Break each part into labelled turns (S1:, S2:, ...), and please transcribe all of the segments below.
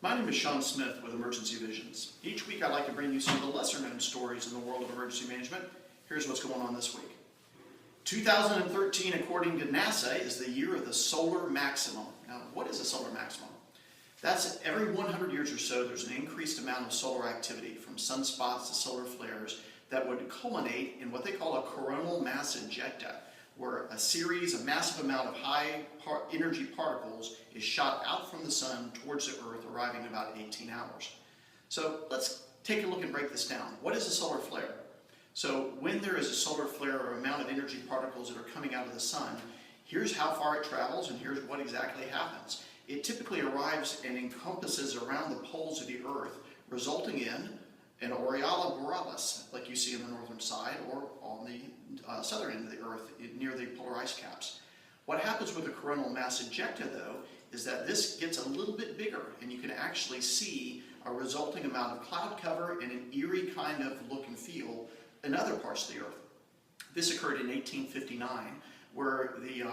S1: My name is Shawn Smith with Emergency Visions. Each week I like to bring you some of the lesser known stories in the world of emergency management. Here's what's going on this week. 2013, according to NASA, is the year of the solar maximum. Now, what is a solar maximum? That's every 100 years or so there's an increased amount of solar activity from sunspots to solar flares that would culminate in what they call a coronal mass ejecta, where a massive amount of high energy particles is shot out from the sun towards the earth, arriving in about 18 hours. So let's take a look and break this down. What is a solar flare? So when there is a solar flare or amount of energy particles that are coming out of the sun, here's how far it travels and here's what exactly happens. It typically arrives and encompasses around the poles of the earth, resulting in an aureola borealis, like you see on the northern side or on the southern end of the earth near the polar ice caps. What happens with a coronal mass ejecta, though, is that this gets a little bit bigger, and you can actually see a resulting amount of cloud cover and an eerie kind of look and feel in other parts of the earth. This occurred in 1859, where the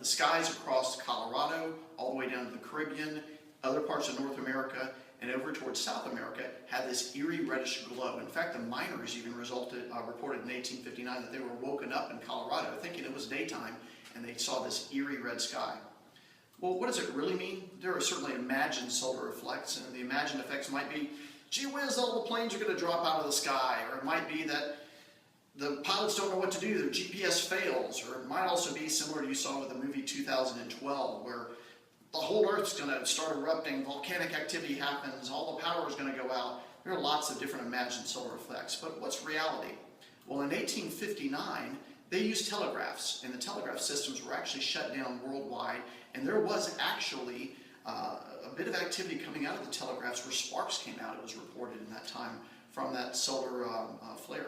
S1: skies across Colorado, all the way down to the Caribbean, other parts of North America, and over towards South America had this eerie reddish glow. In fact, the miners even reported in 1859 that they were woken up in Colorado thinking it was daytime, and they saw this eerie red sky. Well, what does it really mean? There are certainly imagined solar effects, and the imagined effects might be, gee whiz, all the planes are going to drop out of the sky, or it might be that the pilots don't know what to do, their GPS fails, or it might also be similar to you saw with the movie 2012, where the whole Earth's going to start erupting, volcanic activity happens, all the power is going to go out. There are lots of different imagined solar effects, but what's reality? Well, in 1859, they used telegraphs, and the telegraph systems were actually shut down worldwide, and there was actually a bit of activity coming out of the telegraphs where sparks came out, it was reported in that time, from that solar flare.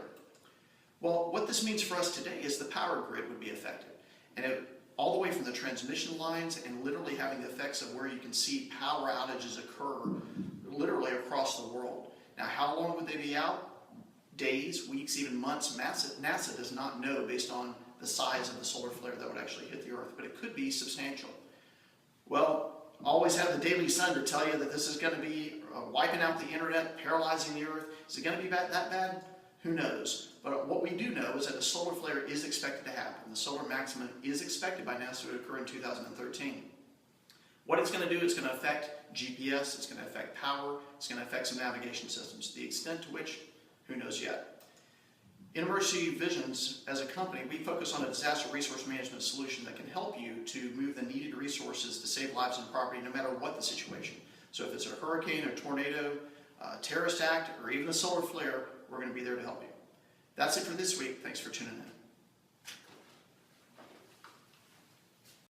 S1: Well, what this means for us today is the power grid would be affected, and all the way from the transmission lines and literally having the effects of where you can see power outages occur literally across the world. Now, how long would they be out? Days, weeks, even months. NASA does not know based on the size of the solar flare that would actually hit the Earth, but it could be substantial. Well, always have the Daily Sun to tell you that this is going to be wiping out the internet, paralyzing the Earth. Is it going to be that bad? Who knows? But what we do know is that a solar flare is expected to happen. The solar maximum is expected by NASA to occur in 2013. What it's going to do is going to affect GPS, it's going to affect power, it's going to affect some navigation systems. The extent to which, who knows yet. In Emergency Visions, as a company, we focus on a disaster resource management solution that can help you to move the needed resources to save lives and property no matter what the situation. So if it's a hurricane, a tornado, a terrorist act, or even a solar flare, we're going to be there to help you. That's it for this week. Thanks for tuning in.